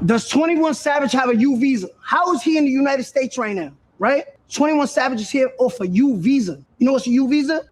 Does 21 Savage have a U visa? How is he in the United States right now, right? 21 Savage is here off a U visa. You know what's a U visa?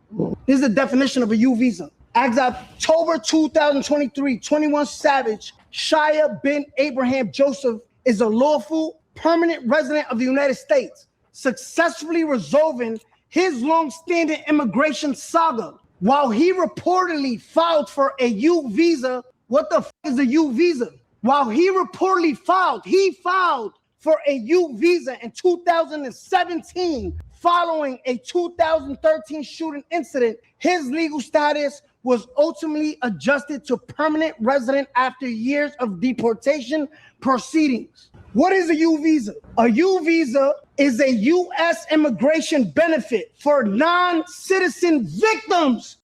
This is the definition of a U visa. As of October 2023, 21 Savage, Shia bin Abraham Joseph, is a lawful permanent resident of the United States, successfully resolving his long-standing immigration saga. While he reportedly filed for a U visa, what the f is a U visa? While he reportedly filed for a U visa in 2017 following a 2013 shooting incident. His legal status was ultimately adjusted to permanent resident after years of deportation proceedings. What is a U visa? A U visa is a U.S. immigration benefit for non-citizen victims.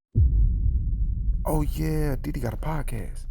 Oh yeah, Diddy got a podcast.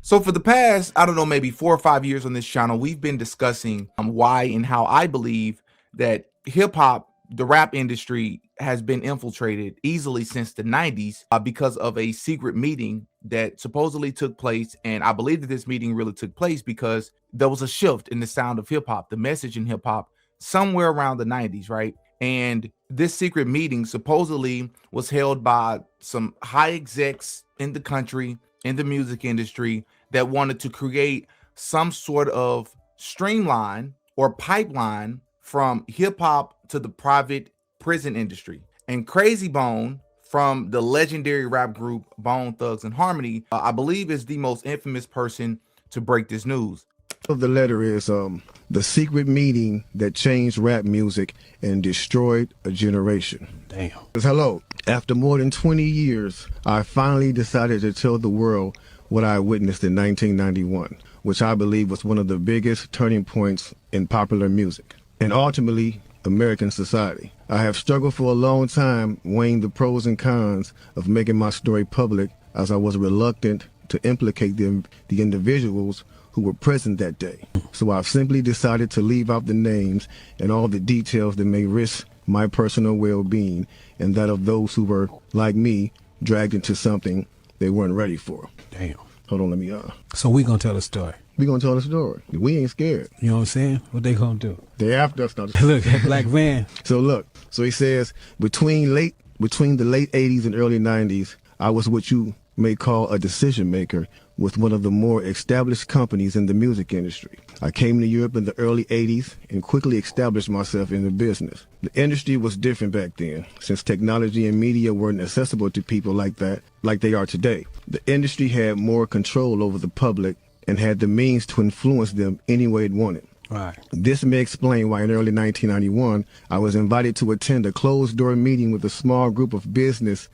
So for the past, I don't know, maybe 4 or 5 years on this channel, we've been discussing why and how I believe that hip hop, the rap industry, has been infiltrated easily since the 90s because of a secret meeting that supposedly took place. And I believe that this meeting really took place because there was a shift in the sound of hip hop, the message in hip hop, somewhere around the 90s, right? And this secret meeting supposedly was held by some high execs in the country, in the music industry, that wanted to create some sort of streamline or pipeline from hip hop to the private prison industry. And Crazy Bone, from the legendary rap group Bone Thugs and Harmony, I believe is the most infamous person to break this news. The letter is the secret meeting that changed rap music and destroyed a generation. Damn. Hello. After more than 20 years, I finally decided to tell the world what I witnessed in 1991, which I believe was one of the biggest turning points in popular music and ultimately American society. I have struggled for a long time weighing the pros and cons of making my story public, as I was reluctant to implicate the individuals who were present that day. So I've simply decided to leave out the names and all the details that may risk my personal well-being and that of those who were, like me, dragged into something they weren't ready for. Damn. Hold on, let me So we gonna tell the story. We gonna tell the story. We ain't scared. You know what I'm saying? What they gonna do? They after us now. Look, that black van. So look, so he says between the late 80s and early 90s, I was what you may call a decision maker with one of the more established companies in the music industry. I came to Europe in the early 80s and quickly established myself in the business. The industry was different back then, since technology and media weren't accessible to people like they are today. The industry had more control over the public and had the means to influence them any way it wanted. Right. This may explain why in early 1991, I was invited to attend a closed-door meeting with a small group of business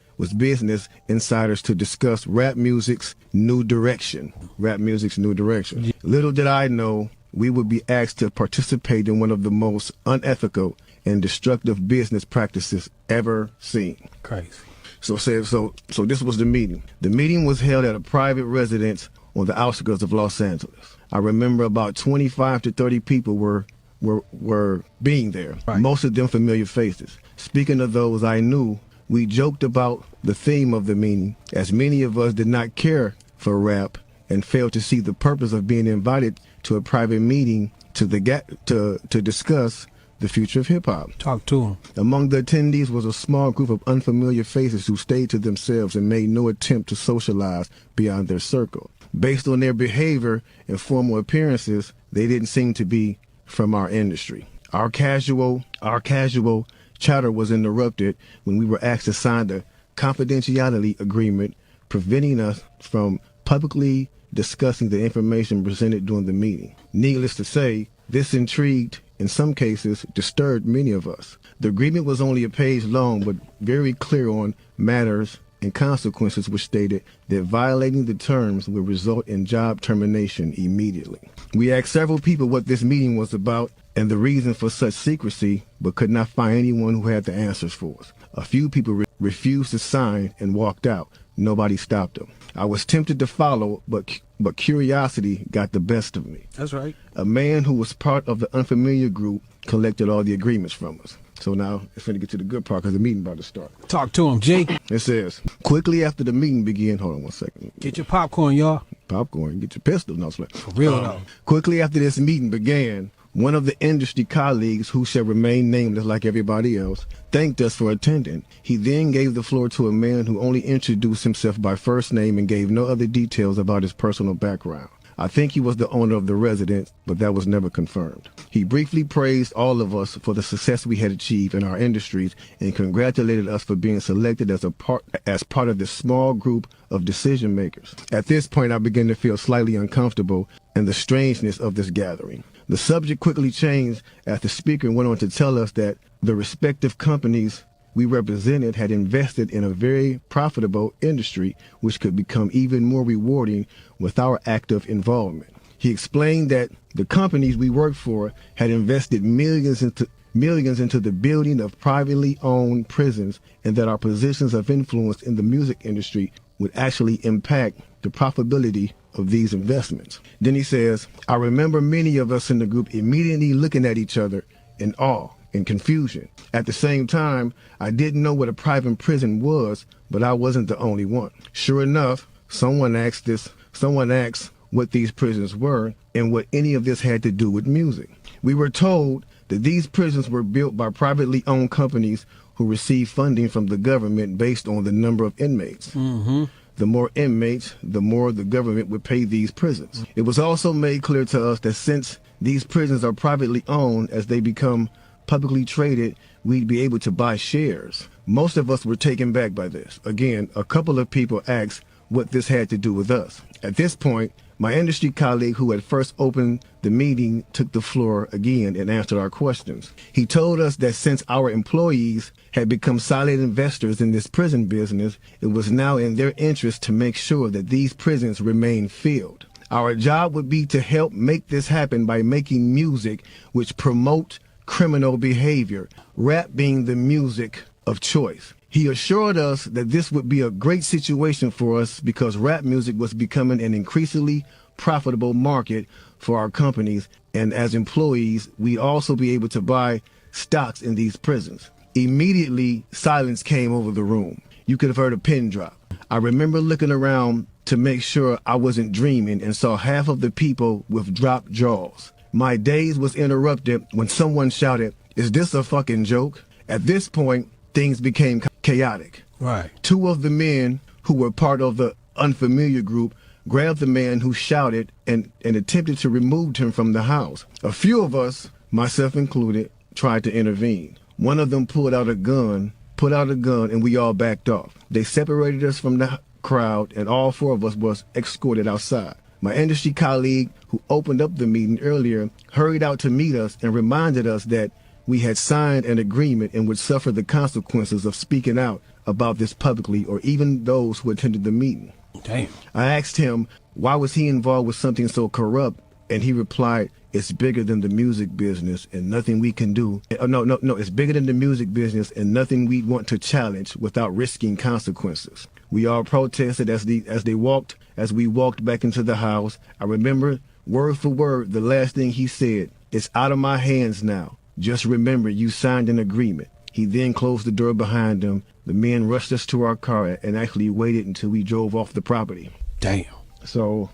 insiders to discuss rap music's new direction. Little did I know we would be asked to participate in one of the most unethical and destructive business practices ever seen. Crazy. So this was the meeting. The meeting was held at a private residence on the outskirts of Los Angeles. I remember about 25 to 30 people were being there, right. Most of them familiar faces. Speaking of those I knew, we joked about the theme of the meeting, as many of us did not care for rap and failed to see the purpose of being invited to a private meeting to discuss the future of hip-hop. Talk to them. Among the attendees was a small group of unfamiliar faces who stayed to themselves and made no attempt to socialize beyond their circle. Based on their behavior and formal appearances, they didn't seem to be from our industry. Our casual chatter was interrupted when we were asked to sign a confidentiality agreement preventing us from publicly discussing the information presented during the meeting. Needless to say, this intrigued, in some cases, disturbed many of us. The agreement was only a page long, but very clear on matters and consequences, which stated that violating the terms would result in job termination immediately. We asked several people what this meeting was about and the reason for such secrecy, but could not find anyone who had the answers for us. A few people refused to sign and walked out. Nobody stopped them. I was tempted to follow, but curiosity got the best of me. That's right. A man who was part of the unfamiliar group collected all the agreements from us. So now it's going to get to the good part because the meeting about to start. Talk to him, G. It says, quickly after the meeting began, hold on one second. Get your popcorn, y'all. Popcorn, get your pistol. No, sweat. For real, though. Quickly after this meeting began, one of the industry colleagues, who shall remain nameless like everybody else, thanked us for attending. He then gave the floor to a man who only introduced himself by first name and gave no other details about his personal background. I think he was the owner of the residence, but that was never confirmed. He briefly praised all of us for the success we had achieved in our industries and congratulated us for being selected as part of this small group of decision makers. At this point, I began to feel slightly uncomfortable and the strangeness of this gathering. The subject quickly changed as the speaker went on to tell us that the respective companies we represented had invested in a very profitable industry which could become even more rewarding with our active involvement. He explained that the companies we worked for had invested millions into the building of privately owned prisons, and that our positions of influence in the music industry would actually impact the profitability of these investments. Then he says, I remember many of us in the group immediately looking at each other in awe and confusion. At the same time, I didn't know what a private prison was, but I wasn't the only one. Sure enough, someone asked what these prisons were and what any of this had to do with music. We were told that these prisons were built by privately owned companies who receive funding from the government based on the number of inmates. Mm-hmm. The more inmates, the more the government would pay these prisons. It was also made clear to us that since these prisons are privately owned, as they become publicly traded, we'd be able to buy shares. Most of us were taken back by this. Again, a couple of people asked what this had to do with us. At this point, my industry colleague who had first opened the meeting took the floor again and answered our questions. He told us that since our employees had become silent investors in this prison business, it was now in their interest to make sure that these prisons remain filled. Our job would be to help make this happen by making music which promote criminal behavior, rap being the music of choice. He assured us that this would be a great situation for us because rap music was becoming an increasingly profitable market for our companies, and as employees, we'd also be able to buy stocks in these prisons. Immediately, silence came over the room. You could have heard a pin drop. I remember looking around to make sure I wasn't dreaming and saw half of the people with dropped jaws. My daze was interrupted when someone shouted, "Is this a fucking joke?" At this point, things became chaotic. Right. Two of the men who were part of the unfamiliar group grabbed the man who shouted and attempted to remove him from the house. A few of us, myself included, tried to intervene. One of them pulled out a gun, and we all backed off. They separated us from the crowd, and all four of us was escorted outside. My industry colleague, who opened up the meeting earlier, hurried out to meet us and reminded us that we had signed an agreement and would suffer the consequences of speaking out about this publicly, or even those who attended the meeting. Damn. I asked him, why was he involved with something so corrupt? And he replied, it's bigger than the music business and nothing we can do. No, it's bigger than the music business and nothing we'd want to challenge without risking consequences. We all protested as we walked back into the house. I remember word for word the last thing he said, "It's out of my hands now. Just remember you signed an agreement." He then closed the door behind him. The men rushed us to our car and actually waited until we drove off the property. Damn. So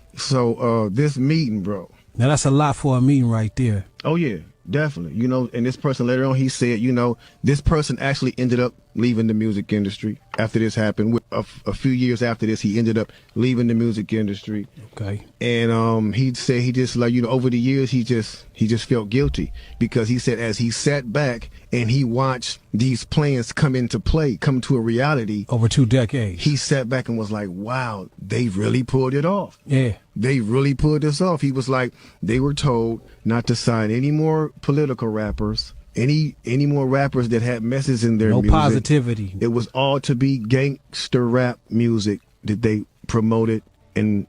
this meeting, bro. Now that's a lot for a meeting right there. Oh yeah, definitely. You know, and this person later on, he said, you know, this person actually ended up leaving the music industry after this happened. A few years after this, he ended up leaving the music industry. Okay. And he'd say he just, like, you know, over the years, he just felt guilty because he said as he sat back and he watched these plans come to a reality Over 2 decades. he sat back and was like, wow, they really pulled it off. Yeah. They really pulled this off. He was like, they were told not to sign any more political rappers, any more rappers that had messages in their music. No positivity. It was all to be gangster rap music that they promoted and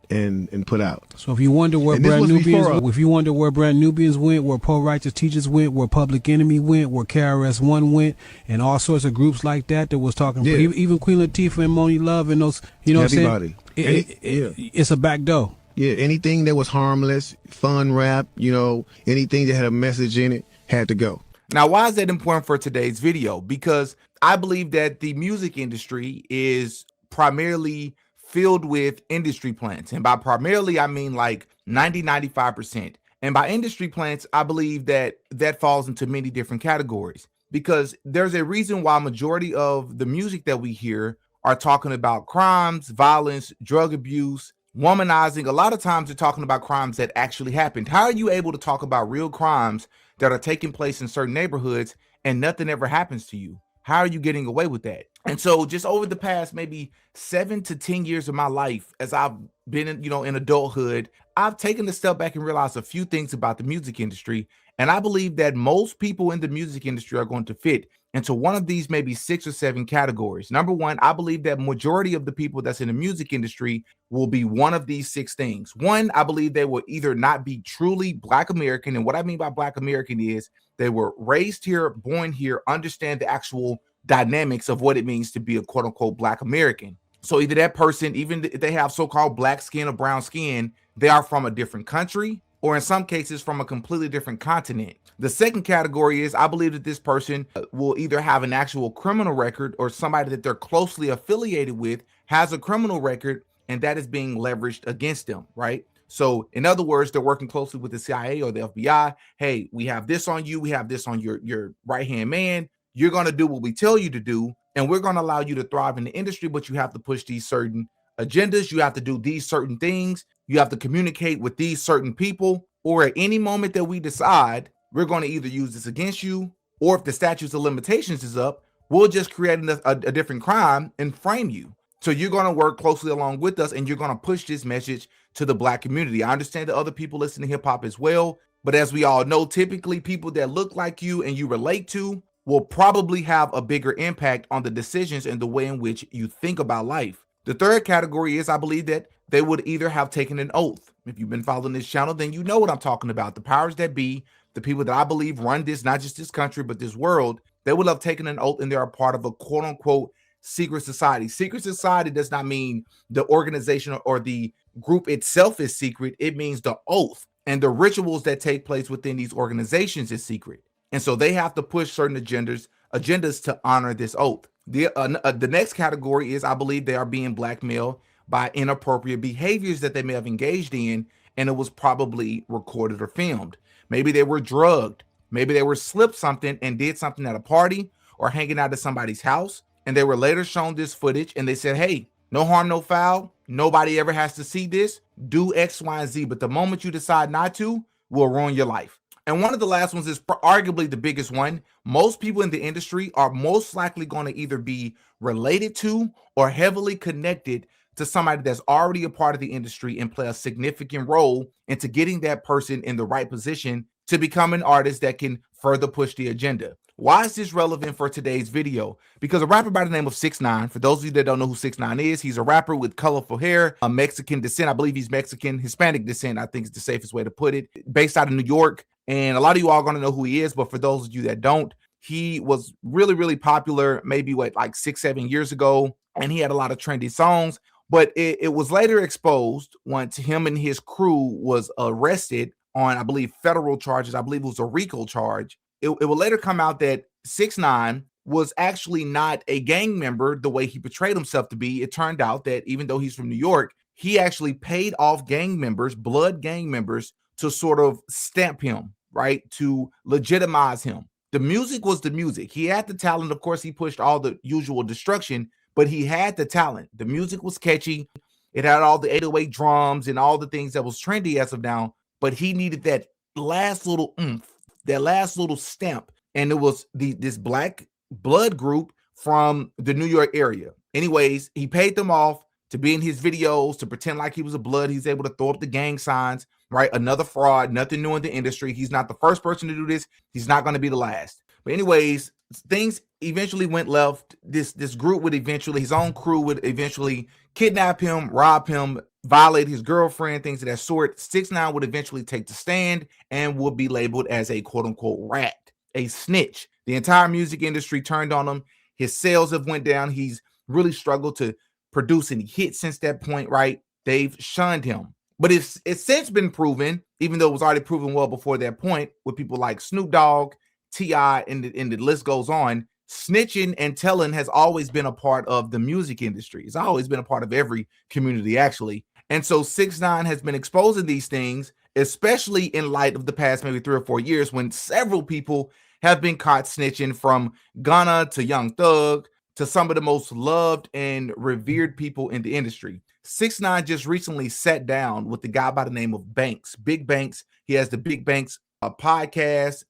put out. So if you wonder where Brand Nubians went, where Poor Righteous Teachers went, where Public Enemy went, where KRS-One went, and all sorts of groups like that was talking, yeah. Even Queen Latifah and Moni Love and those, you know Everybody. what I'm saying? It's a back door. Yeah, anything that was harmless, fun rap, you know, anything that had a message in it had to go. Now, why is that important for today's video? Because I believe that the music industry is primarily filled with industry plants. And by primarily, I mean like 95%. And by industry plants, I believe that that falls into many different categories, because there's a reason why majority of the music that we hear are talking about crimes, violence, drug abuse, womanizing. A lot of times they're talking about crimes that actually happened. How are you able to talk about real crimes that are taking place in certain neighborhoods and nothing ever happens to you? How are you getting away with that? And so just over the past maybe 7 to 10 years of my life, as I've been in adulthood, I've taken a step back and realized a few things about the music industry. And I believe that most people in the music industry are going to fit into one of these maybe 6 or 7 categories. Number one, I believe that majority of the people that's in the music industry will be one of these 6 things. One, I believe they will either not be truly Black American. And what I mean by Black American is they were raised here, born here, understand the actual dynamics of what it means to be a quote unquote Black American. So either that person, even if they have so-called black skin or brown skin, they are from a different country, or in some cases from a completely different continent. The second category is I believe that this person will either have an actual criminal record, or somebody that they're closely affiliated with has a criminal record, and that is being leveraged against them, right? So in other words, they're working closely with the CIA or the FBI. Hey, we have this on you. We have this on your right-hand man. You're going to do what we tell you to do, and we're going to allow you to thrive in the industry, but you have to push these certain agendas. You have to do these certain things. You have to communicate with these certain people, or at any moment that we decide, we're going to either use this against you, or if the statutes of limitations is up, we'll just create a different crime and frame you. So you're going to work closely along with us, and you're going to push this message to the Black community. I understand that other people listen to hip hop as well, but as we all know, typically people that look like you and you relate to will probably have a bigger impact on the decisions and the way in which you think about life. The third category is I believe that they would either have taken an oath. If you've been following this channel, then you know what I'm talking about. The powers that be, the people that I believe run this, not just this country, but this world, they would have taken an oath, and they're a part of a quote unquote secret society. Secret society does not mean the organization or the group itself is secret. It means the oath and the rituals that take place within these organizations is secret. And so they have to push certain agendas to honor this oath. The next category is I believe they are being blackmailed by inappropriate behaviors that they may have engaged in, and it was probably recorded or filmed. Maybe they were drugged. Maybe they were slipped something and did something at a party or hanging out at somebody's house, and they were later shown this footage, and they said, hey, no harm, no foul. Nobody ever has to see this. Do X, Y, and Z. But the moment you decide not to, will ruin your life. And one of the last ones is arguably the biggest one. Most people in the industry are most likely going to either be related to or heavily connected to somebody that's already a part of the industry and play a significant role into getting that person in the right position to become an artist that can further push the agenda. Why is this relevant for today's video? Because a rapper by the name of 6ix9ine, for those of you that don't know who 6ix9ine is, he's a rapper with colorful hair, a Mexican descent. I believe he's Mexican, Hispanic descent, I think is the safest way to put it. Based out of New York. And a lot of you all are going to know who he is, but for those of you that don't, he was really, really popular maybe like 6-7 years ago, and he had a lot of trendy songs. But it was later exposed once him and his crew was arrested on, I believe, federal charges. I believe it was a RICO charge. It will later come out that 6ix9ine was actually not a gang member the way he portrayed himself to be. It turned out that even though he's from New York, he actually paid off gang members, blood gang members, to sort of stamp him, right? To legitimize him. The music was the music. He had the talent. Of course, he pushed all the usual destruction, but he had the talent. The music was catchy. It had all the 808 drums and all the things that was trendy as of now, but he needed that last little oomph, that last little stamp. And it was this black blood group from the New York area. Anyways, he paid them off to be in his videos, to pretend like he was a blood. He's able to throw up the gang signs, right? Another fraud, nothing new in the industry. He's not the first person to do this. He's not going to be the last. But anyways, things eventually went left. This group would eventually, his own crew would eventually kidnap him, rob him, violate his girlfriend, things of that sort. 6ix9ine would eventually take the stand and would be labeled as a quote unquote rat, a snitch. The entire music industry turned on him. His sales have went down. He's really struggled to produce any hits since that point, right? They've shunned him. But it's since been proven, even though it was already proven well before that point, with people like Snoop Dogg, T.I., and the list goes on. Snitching and telling has always been a part of the music industry. It's always been a part of every community, actually. And so 6ix9ine has been exposing these things, especially in light of the past maybe 3 or 4 years when several people have been caught snitching, from Gunna to Young Thug to some of the most loved and revered people in the industry. 6ix9ine just recently sat down with the guy by the name of Banks, Big Banks. He has the Big Banks podcast,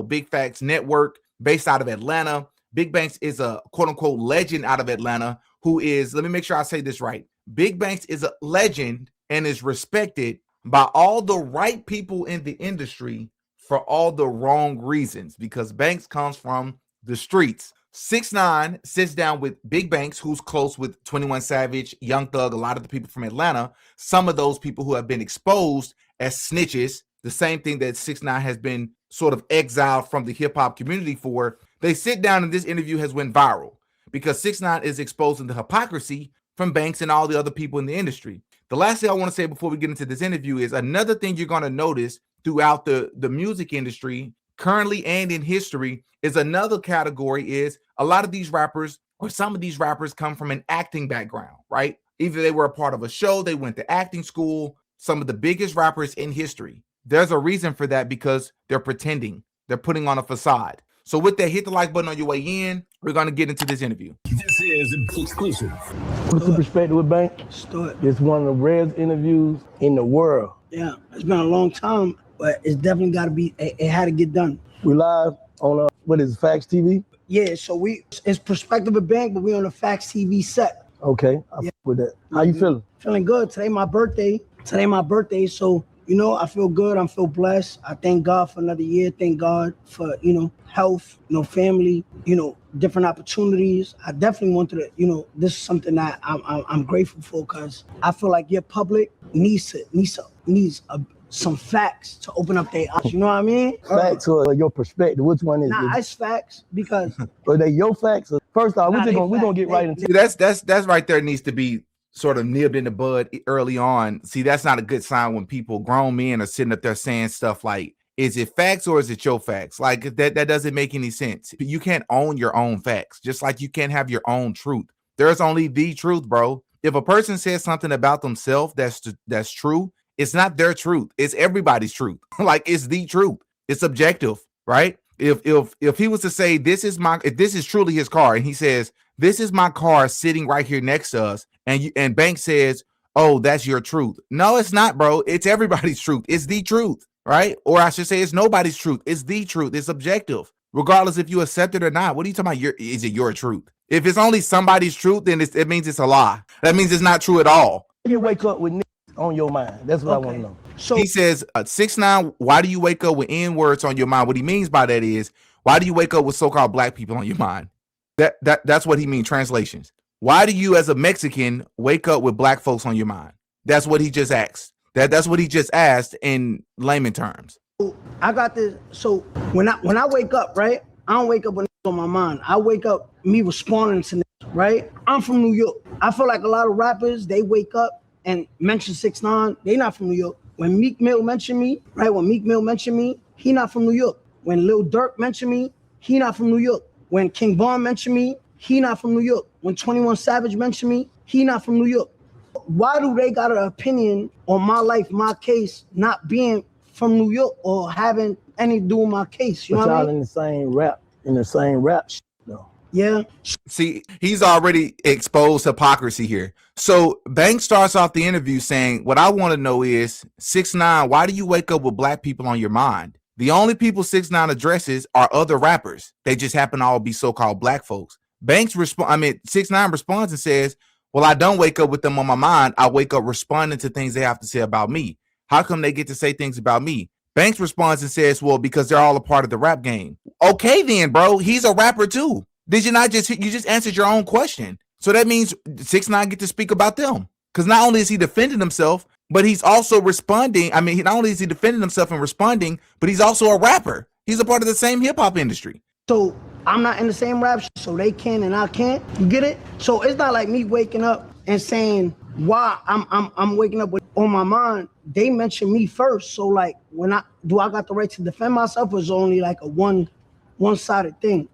Big Facts Network, based out of Atlanta. Big Banks is a quote unquote legend out of Atlanta who is, let me make sure I say this right. Big Banks is a legend and is respected by all the right people in the industry for all the wrong reasons, because Banks comes from the streets. 6ix9ine sits down with Big Banks, who's close with 21 Savage, Young Thug, a lot of the people from Atlanta, some of those people who have been exposed as snitches, the same thing that 6ix9ine has been sort of exiled from the hip hop community for. They sit down, and this interview has went viral because 6ix9ine is exposing the hypocrisy from Banks and all the other people in the industry. The last thing I want to say before we get into this interview is another thing you're going to notice throughout the music industry, currently and in history, is another category is a lot of these rappers, or some of these rappers, come from an acting background, right? Either they were a part of a show, they went to acting school. Some of the biggest rappers in history, there's a reason for that, because they're pretending. They're putting on a facade. So with that, hit the like button on your way in. We're going to get into this interview. This is exclusive. What's the perspective with Bank? It's one of the rarest interviews in the world. Yeah, it's been a long time, but it's definitely got to be, it had to get done. We live on, what is it, Facts TV? Yeah, so it's Perspective with Bank, but we on the Facts TV set. Okay, I fuck with that. How you feeling? Feeling good. Today my birthday, so I feel good. I feel blessed. I thank God for another year. Thank God for, health, family, different opportunities. I definitely wanted to, this is something that I'm grateful for, because I feel like your public needs some facts to open up their eyes. You know what I mean? Facts or your perspective? Which one is it? Nah, it's facts, because Are they your facts? First off, we're gonna get right into that's right there needs to be sort of nibbed in the bud early on. See, that's not a good sign when people, grown men, are sitting up there saying stuff like, is it facts or is it your facts? Like that doesn't make any sense. You can't own your own facts, just like you can't have your own truth. There's only the truth, bro. If a person says something about themselves that's true, it's not their truth. It's everybody's truth. Like, it's the truth. It's objective, right? If he was to say, if this is truly his car, and he says, this is my car sitting right here next to us, and Bank says, oh, that's your truth. No, it's not, bro. It's everybody's truth. It's the truth, right? Or I should say, it's nobody's truth. It's the truth. It's objective, regardless if you accept it or not. What are you talking about? Is it your truth? If it's only somebody's truth, then it means it's a lie. That means it's not true at all. You wake up with on your mind. That's what I want to know. So he says, 6ix9ine, why do you wake up with N-words on your mind? What he means by that is, why do you wake up with so-called black people on your mind? That's what he means, translations. Why do you, as a Mexican, wake up with black folks on your mind? That's what he just asked. That's what he just asked in layman terms. I got this. So when I wake up, right, I don't wake up with on my mind. I wake up me responding to right? I'm from New York. I feel like a lot of rappers, they wake up and mention 6ix9ine. They not from New York. When Meek Mill mentioned me, right? When Meek Mill mentioned me, he not from New York. When Lil Durk mentioned me, he not from New York. When King Von mentioned me, he not from New York. When 21 Savage mentioned me, he not from New York. Why do they got an opinion on my life, my case, not being from New York or having anything to do with my case? You know what I mean? In the same rap shit, though. Yeah. See, he's already exposed hypocrisy here. So Bank starts off the interview saying, what I want to know is, 6ix9ine, why do you wake up with black people on your mind? The only people 6ix9ine addresses are other rappers. They just happen to all be so-called black folks. 6ix9ine responds and says, well, I don't wake up with them on my mind. I wake up responding to things they have to say about me. How come they get to say things about me? Banks responds and says, well, because they're all a part of the rap game. Okay, then, bro, he's a rapper too. Did you not you just answered your own question? So that means 6ix9ine get to speak about them. Because not only is he defending himself, but he's also responding. I mean, not only is he defending himself and responding, but he's also a rapper. He's a part of the same hip hop industry. So I'm not in the same rap, so they can and I can't. You get it? So it's not like me waking up and saying why I'm waking up with on my mind. They mention me first. So like, I got the right to defend myself, or is only like a one one-sided thing.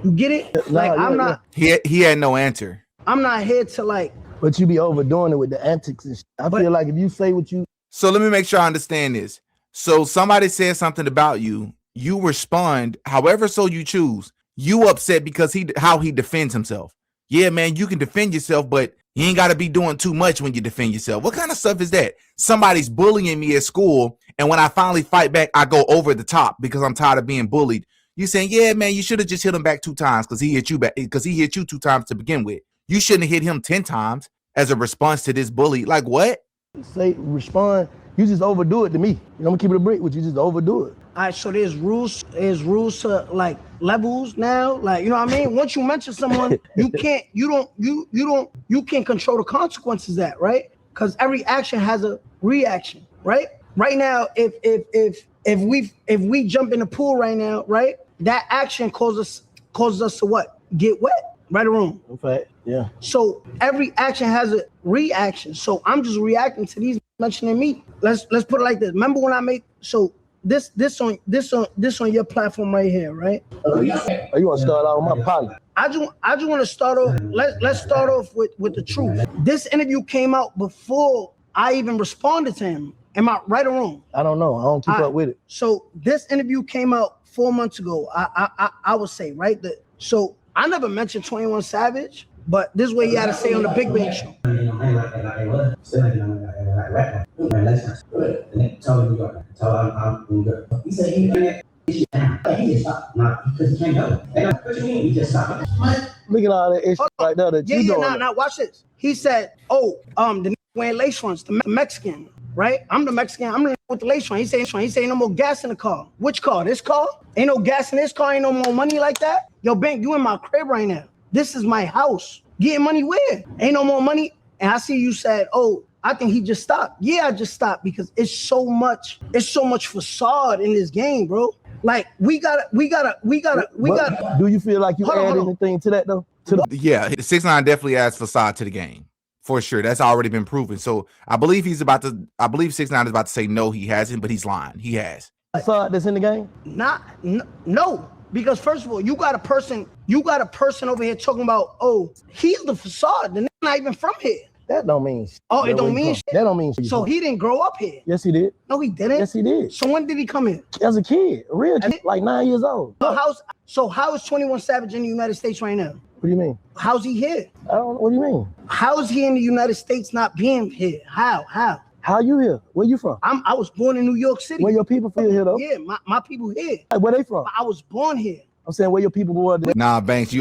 You get it? Like I'm not. He had no answer. I'm not here to like. But you be overdoing it with the antics and shit. I feel like if you say what you. So let me make sure I understand this. So somebody says something about you, you respond however so you choose. You upset because how he defends himself. Yeah, man, you can defend yourself, but you ain't got to be doing too much when you defend yourself. What kind of stuff is that? Somebody's bullying me at school, and when I finally fight back, I go over the top because I'm tired of being bullied. You saying, yeah, man, you should have just hit him back 2 times because he hit you back because he hit you 2 times to begin with. You shouldn't have hit him 10 times as a response to this bully. Like what? Say respond. You just overdo it to me. I'm gonna keep it a brick with you. Just overdo it. All right, so there's rules to like levels now. Like, you know what I mean? Once you mention someone, you can't control the consequences of that, right? Because every action has a reaction, right? Right now, if we jump in the pool right now, right? That action causes us to what? Get wet, right or wrong? In fact, yeah. So every action has a reaction. So I'm just reacting to these mentioning me. Let's put it like this. Remember when I made this on your platform right here, right? Oh, you want to start out with my pilot? I just want to start off. Let's start off with the truth. This interview came out before I even responded to him. Am I right or wrong? I don't know. I don't keep up with it. So this interview came out 4 months ago. I would say, right? So I never mentioned 21 Savage, but this is what he had to say on the Big Bang Show. Look at all that issue right there that you doing. Now watch this. He said, the wearing lace fronts, the Mexican, right? I'm the Mexican. I'm the with the lace front. He saying no more gas in the car. Which car? This car? Ain't no gas in this car. Ain't no more money like that. Yo, Bank, you in my crib right now. This is my house. Getting money where? Ain't no more money. And I see you said, I think he just stopped. Yeah, I just stopped because it's so much facade in this game, bro. Like we gotta. Do you feel like you add anything to that though? Yeah, 6ix9ine definitely adds facade to the game for sure. That's already been proven. So I believe 6ix9ine is about to say no, he hasn't, but he's lying. He has. Facade that's in the game? No. Because first of all, you got a person over here talking about, he's the facade. The nigga not even from here. That don't mean shit. Oh, it don't mean shit? That don't mean shit. So he didn't grow up here? Yes, he did. No, he didn't? Yes, he did. So when did he come here? As a kid, a real kid, like 9 years old. So how is 21 Savage in the United States right now? What do you mean? How's he here? I don't know. What do you mean? How is he in the United States not being here? How? How you here? Where you from? I was born in New York City. Where your people from here though? Yeah, my people here. Like, where they from? I was born here. I'm saying where your people were. Nah, Banks,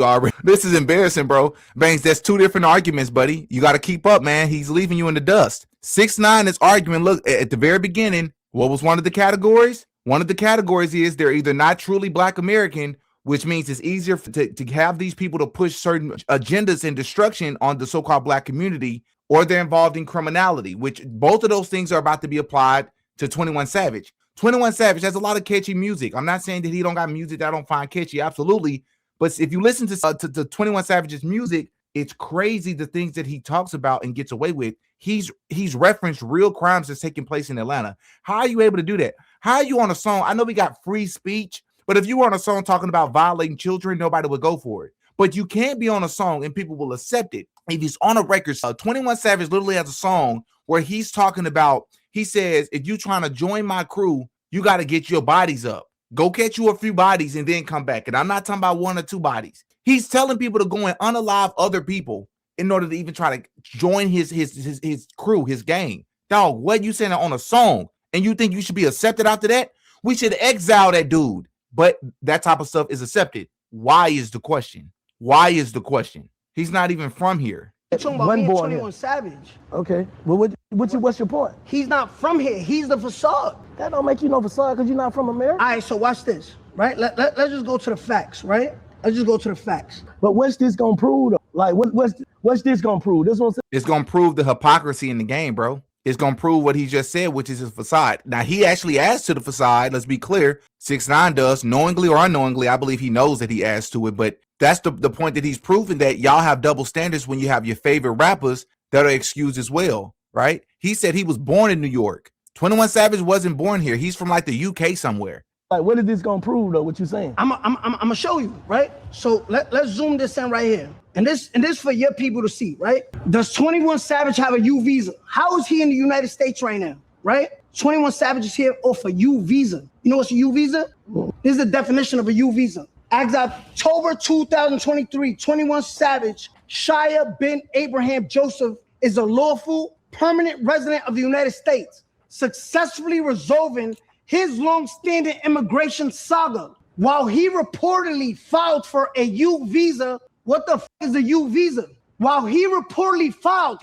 this is embarrassing, bro. Banks, that's 2 different arguments, buddy. You got to keep up, man. He's leaving you in the dust. 6ix9ine is arguing. Look, at the very beginning, what was one of the categories? One of the categories is they're either not truly Black American, which means it's easier to have these people to push certain agendas and destruction on the so-called Black community, or they're involved in criminality, which both of those things are about to be applied to 21 Savage. 21 Savage has a lot of catchy music. I'm not saying that he don't got music that I don't find catchy, absolutely. But if you listen to 21 Savage's music, it's crazy the things that he talks about and gets away with. He's referenced real crimes that's taking place in Atlanta. How are you able to do that? How are you on a song? I know we got free speech, but if you were on a song talking about violating children, nobody would go for it. But you can't be on a song and people will accept it. If he's on a record, 21 Savage literally has a song where he's talking about, he says, if you trying to join my crew, you got to get your bodies up. Go catch you a few bodies and then come back. And I'm not talking about 1 or 2 bodies. He's telling people to go and unalive other people in order to even try to join his crew, his gang. Dog, what you saying on a song? And you think you should be accepted after that? We should exile that dude. But that type of stuff is accepted. Why is the question? Why is the question? He's not even from here. You're talking about me and 21 Savage. Okay. Well, what's your point? He's not from here. He's the facade. That don't make you no facade because you're not from America. All right, so watch this, right? Let's just go to the facts, right? Let's just go to the facts. But what's this gonna prove though? Like, what's this gonna prove? This one. It's gonna prove the hypocrisy in the game, bro. It's gonna prove what he just said, which is his facade. Now he actually adds to the facade. Let's be clear. 6ix9ine does, knowingly or unknowingly. I believe he knows that he adds to it, but that's the point that he's proven, that y'all have double standards when you have your favorite rappers that are excused as well, right? He said he was born in New York. 21 Savage wasn't born here. He's from like the UK somewhere. Like, what is this gonna prove though? What you saying? I'm gonna show you, right? So let's zoom this in right here. And this for your people to see, right? Does 21 Savage have a U visa? How is he in the United States right now, right? 21 Savage is here off a U visa. You know what's a U visa? This is the definition of a U visa. As of October 2023, 21 Savage, Shia bin Abraham Joseph is a lawful permanent resident of the United States, successfully resolving his long-standing immigration saga. While he reportedly filed for a U visa, what the f is a U visa? While he reportedly filed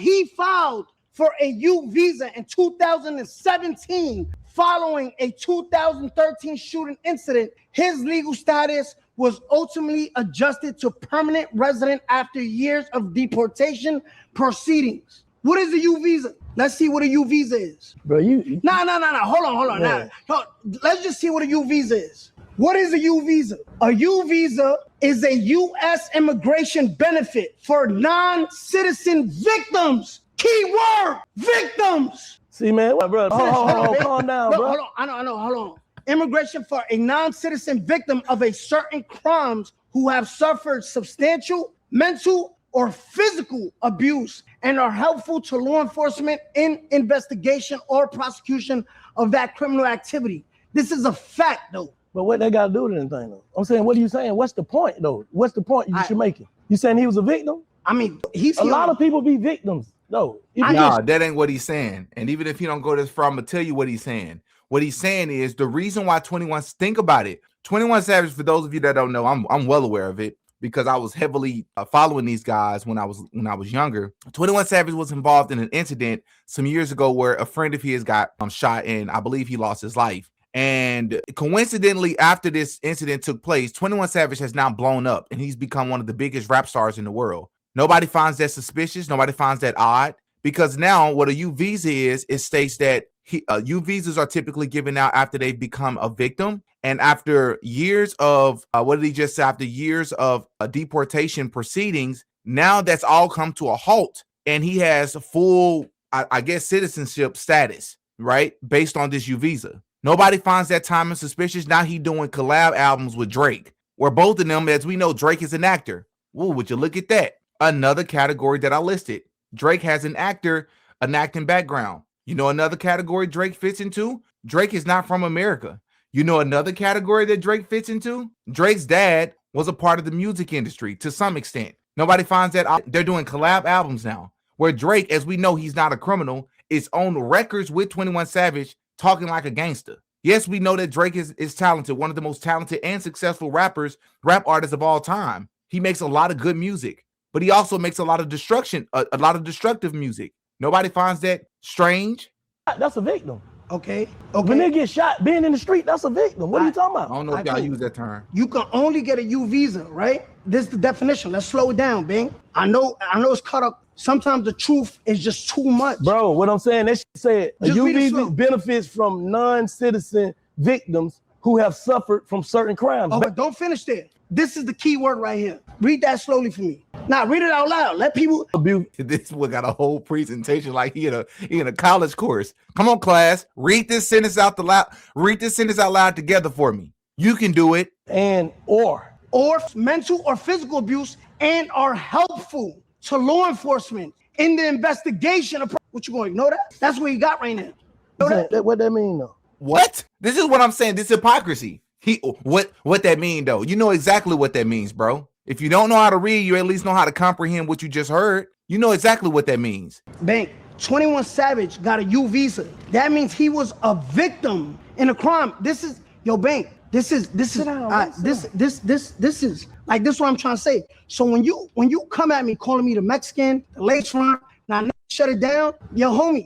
for a U visa in 2017 following a 2013 shooting incident. His legal status was ultimately adjusted to permanent resident after years of deportation proceedings. What is a U visa? Let's see what a U visa is. Bro, you No. Hold on. Yeah. No, let's just see what a U visa is. What is a U visa? A U visa is a U.S. immigration benefit for non-citizen victims. Key word, victims. see, man, what, bro? Hold, calm down, No, bro. hold on, I know, hold on. Immigration for a non-citizen victim of a certain crimes who have suffered substantial mental or physical abuse and are helpful to law enforcement in investigation or prosecution of that criminal activity. This is a fact, though. But what they got to do with anything, though? I'm saying, what are you saying? What's the point, though? What's the point you're making? You saying he was a victim? I mean, he's A lot of people be victims, though. Nah, that ain't what he's saying. And even if he don't go this far, I'm gonna tell you what he's saying. What he's saying is the reason why 21, think about it. 21 Savage, for those of you that don't know, I'm well aware of it because I was heavily following these guys when I was younger. 21 Savage was involved in an incident some years ago where a friend of his got shot and I believe he lost his life. And coincidentally, after this incident took place, 21 Savage has now blown up and he's become one of the biggest rap stars in the world. Nobody finds that suspicious. Nobody finds that odd because now what a U visa is, it states that U visas are typically given out after they've become a victim. And after years of, what did he just say? After years of deportation proceedings, now that's all come to a halt. And he has full, I guess, citizenship status, right? Based on this U visa. Nobody finds that timing suspicious. Now he doing collab albums with Drake, where both of them, as we know, Drake is an actor. Ooh, would you look at that? Another category that I listed. Drake has an acting background. You know another category Drake fits into? Drake is not from America. You know another category that Drake fits into? Drake's dad was a part of the music industry to some extent. Nobody finds that. They're doing collab albums now, where Drake, as we know, he's not a criminal, is on records with 21 Savage talking like a gangster. Yes, we know that Drake is talented, one of the most talented and successful rap artists of all time. He makes a lot of good music, but he also makes a lot of destructive music. Nobody finds that strange. That's a victim. Okay. When they get shot, being in the street, that's a victim. What are you talking I about? don't know if y'all use that term. You can only get a U visa, right? This is the definition. Let's slow it down, Bing. I know it's cut up. Sometimes the truth is just too much. Bro, what I'm saying, that shit said a Just U read it visa slow. benefits from non-citizen victims who have suffered from certain crimes. Oh, but don't finish there. This is the key word right here. Read that slowly for me. Now read it out loud. Let people. This one got a whole presentation like he in a college course. Come on, class. Read this sentence out loud. Read this sentence out loud together for me. You can do it. And or mental or physical abuse and are helpful to law enforcement in the investigation of. What you gonna ignore that? That's what you got right now. what that mean though? What? This is what I'm saying. This hypocrisy. What that mean though? You know exactly what that means, bro. If you don't know how to read, you at least know how to comprehend what you just heard. You know exactly what that means. Bank, 21 Savage got a U visa. That means he was a victim in a crime. This is Bank. This is what I'm trying to say. So when you come at me calling me the Mexican, the lace front, now shut it down, yo homie,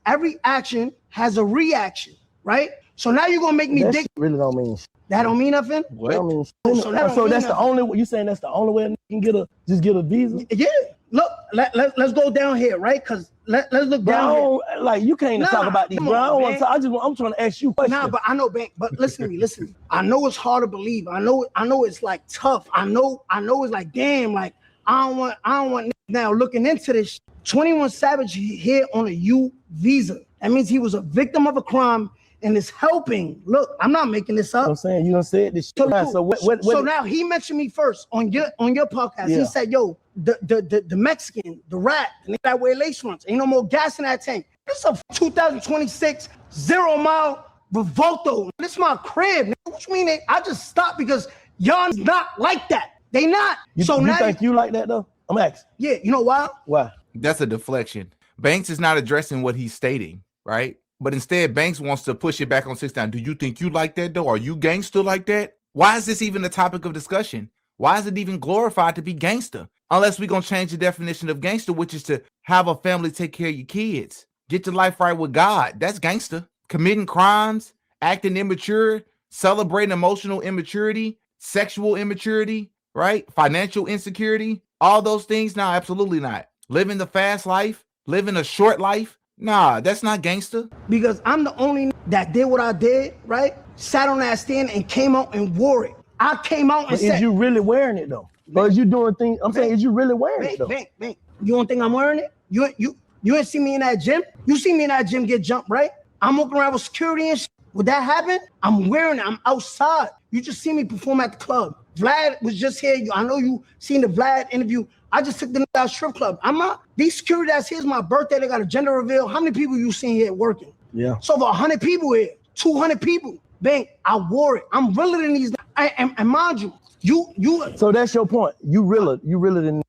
every action has a reaction, right? So now you're gonna make me That dig. shit really don't mean shit. That don't mean nothing. What? That don't mean shit. So that don't So mean that's the nothing. only. You saying that's the only way you can get a visa? Yeah. Look, let's go down here, right? Because let's look down here. Bro, like you can't even talk about these, come bro. I on, don't want man. to. I'm trying to ask you questions. Nah, but I know, Bank. But listen to me. I know it's hard to believe. I know it's like tough. I know it's like damn. Like I don't want now looking into this. 21 Savage here on a U visa. That means he was a victim of a crime and it's helping. Look, I'm not making this up. I'm saying you done said this. So now he mentioned me first on your podcast. Yeah. He said, "Yo, the Mexican, the rat, and that wear lace fronts. Ain't no more gas in that tank. This is a 2026 0-mile Revolto. This is my crib. What you mean? I just stopped because y'all not like that. They not. You think you like that though? I'm asking. Yeah. You know why? Why? That's a deflection. Banks is not addressing what he's stating, right? But instead, Banks wants to push it back on 6ix9ine. Do you think you like that though? Are you gangster like that? Why is this even a topic of discussion? Why is it even glorified to be gangster? Unless we're going to change the definition of gangster, which is to have a family, take care of your kids, get your life right with God. That's gangster. Committing crimes, acting immature, celebrating emotional immaturity, sexual immaturity, right? Financial insecurity, all those things. No, absolutely not. Living the fast life, living a short life. Nah, that's not gangster. Because I'm the only that did what I did, right? Sat on that stand and came out and wore it. I came out and said, is you really wearing it though? Or is you doing things? I'm saying, is you really wearing it though? Bang. You don't think I'm wearing it? You ain't see me in that gym? You see me in that gym get jumped, right? I'm walking around with security and shit. Would that happen? I'm wearing it. I'm outside. You just see me perform at the club. Vlad was just here. I know you seen the Vlad interview. I just took them to that strip club. I'm not. These security that's here's my birthday. They got a gender reveal. How many people you seen here working? Yeah. So over 100 people here, 200 people. Bang, I wore it. I'm realer than these. And mind you. So that's your point. You realer than.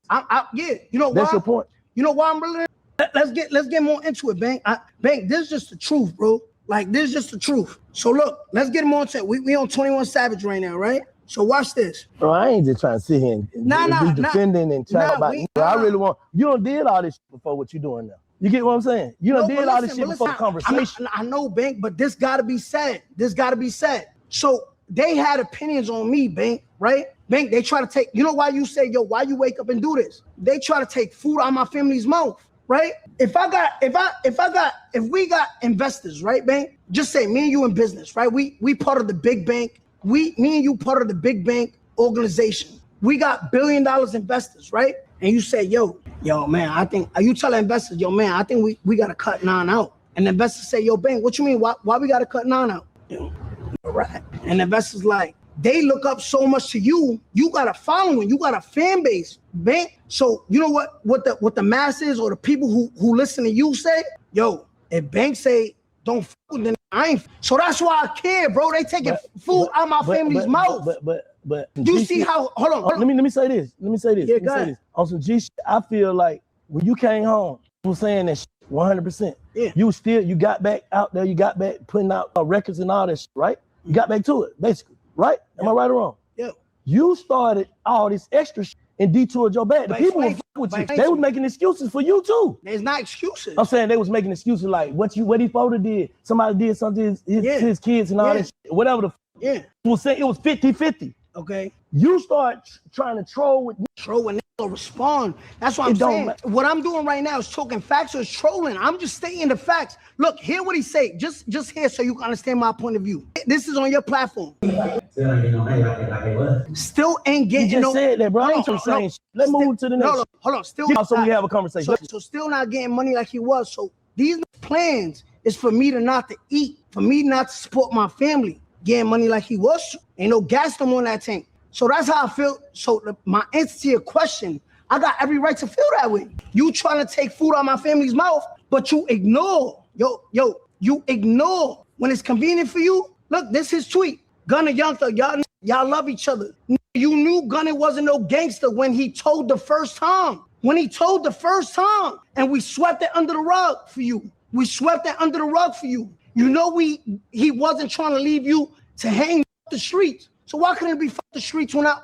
Yeah. You know why? That's your point. You know why I'm realer than? Let's get more into it, Bang. Bang, this is just the truth, bro. Like, this is just the truth. So look, let's get more into it. We on 21 Savage right now, right? So watch this. Bro, I ain't just trying to sit here and be defending and chat about it. I really want. You done did all this before what you doing now. You get what I'm saying? You done did all this shit before the conversation. I know, Bank, but this gotta be said. So they had opinions on me, Bank, right? Bank, they try to take, you know why you say, yo, why you wake up and do this? They try to take food out of my family's mouth, right? If we got investors, right, Bank? Just say me and you in business, right? We part of the big bank. Me and you part of the big bank organization. We got $1 billion investors, right? And you say, yo, man, I think, you tell the investors, yo, man, I think we got to cut 9 out. And the investors say, yo, Bank, what you mean? Why we got to cut 9 out? Right. And the investors like, they look up so much to you. You got a following. You got a fan base, Bank. So you know what the masses or the people who listen to you say? Yo, if Bank say, don't f then I ain't. So that's why I care, bro. They taking food out my family's mouth. But you see how? Hold on. Let me say this. Yeah, go ahead. On some G shit, I feel like when you came home, you were saying that 100%. Yeah. You got back out there. You got back putting out records and all that shit, right? You got back to it, basically, right? Am I right or wrong? Yeah. You started all this extra shit and detoured your back. The people were with you. They was making excuses for you too. There's not excuses. I'm saying they was making excuses like what he photo did. Somebody did something to his kids and all that shit. Whatever the it was saying, it was 50-50. Okay. You start trying to troll with when they respond. That's what I'm saying. What I'm doing right now is talking facts or is trolling. I'm just stating the facts. Look, hear what he say. Just hear so you can understand my point of view. This is on your platform. Still ain't getting you just said that, bro. I ain't saying shit. Let's move to the next. Hold on. Still so we have a conversation. So still not getting money like he was. So these plans is for me to not to eat, for me not to support my family. Getting money like he was. Ain't no gas no more in that tank. So that's how I feel. So my answer to your question, I got every right to feel that way. You trying to take food out of my family's mouth, but you ignore. You ignore when it's convenient for you. Look, this is his tweet. Gunna Young Thug, y'all love each other. You knew Gunna wasn't no gangster when he told the first time. And we swept it under the rug for you. You know he wasn't trying to leave you to hang the streets. So why couldn't it be the streets when I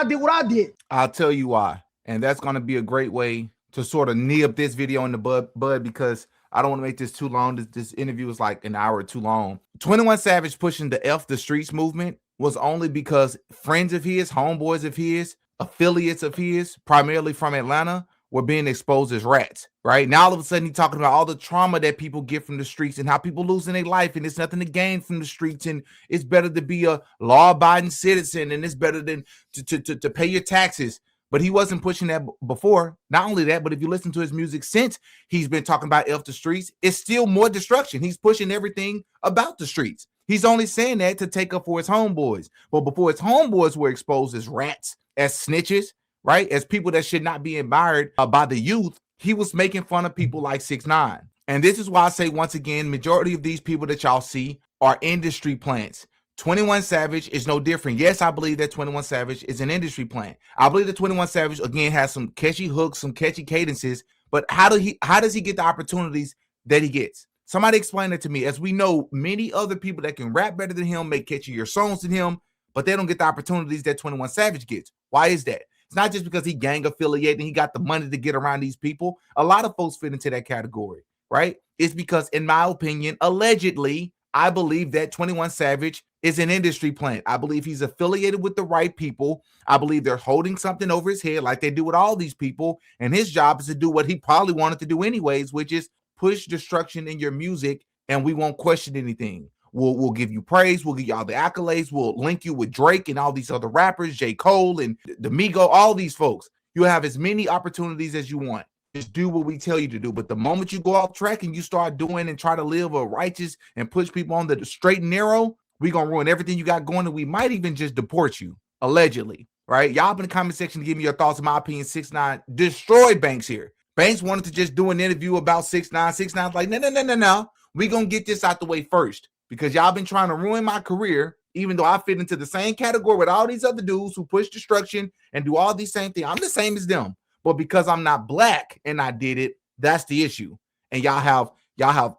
did what I did? I'll tell you why. And that's going to be a great way to sort of nib this video in the bud because I don't want to make this too long. This interview is like an hour too long. 21 Savage pushing the F the streets movement was only because friends of his, homeboys of his, affiliates of his, primarily from Atlanta, were being exposed as rats, right? Now all of a sudden he's talking about all the trauma that people get from the streets and how people losing their life and it's nothing to gain from the streets and it's better to be a law-abiding citizen and it's better than to pay your taxes. but he wasn't pushing that before. Not only that, but if you listen to his music since he's been talking about F the streets, it's still more destruction. He's pushing everything about the streets. He's only saying that to take up for his homeboys. But before his homeboys were exposed as rats, as snitches, right, as people that should not be admired by the youth, he was making fun of people like 6ix9ine. And this is why I say, once again, majority of these people that y'all see are industry plants. 21 Savage is no different. Yes, I believe that 21 Savage is an industry plant. I believe that 21 Savage, again, has some catchy hooks, some catchy cadences, but how does he get the opportunities that he gets? Somebody explain it to me. As we know, many other people that can rap better than him, make catchier songs than him, but they don't get the opportunities that 21 Savage gets. Why is that? It's not just because he gang affiliated and he got the money to get around these people. A lot of folks fit into that category, right? It's because, in my opinion, allegedly, I believe that 21 Savage is an industry plant. I believe he's affiliated with the right people. I believe they're holding something over his head like they do with all these people. And his job is to do what he probably wanted to do anyways, which is push destruction in your music, and we won't question anything. We'll give you praise. We'll give you all the accolades. We'll link you with Drake and all these other rappers, J. Cole and the Migo, all these folks. You have as many opportunities as you want. Just do what we tell you to do. But the moment you go off track and you start doing and try to live a righteous and push people on the straight and narrow, we're going to ruin everything you got going, and we might even just deport you, allegedly, right? Y'all in the comment section to give me your thoughts. In my opinion, 6ix9ine destroyed Banks here. Banks wanted to just do an interview about 6ix9ine. 6ix9ine's like, no. We're going to get this out the way first, because y'all been trying to ruin my career, even though I fit into the same category with all these other dudes who push destruction and do all these same things. I'm the same as them. But because I'm not black and I did it, that's the issue. And y'all have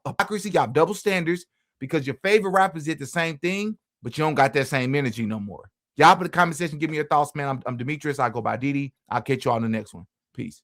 hypocrisy, y'all have double standards, because your favorite rappers did the same thing, but you don't got that same energy no more. Y'all put in the comment section, give me your thoughts, man. I'm Demetrius. I go by Didi. I'll catch you all in the next one. Peace.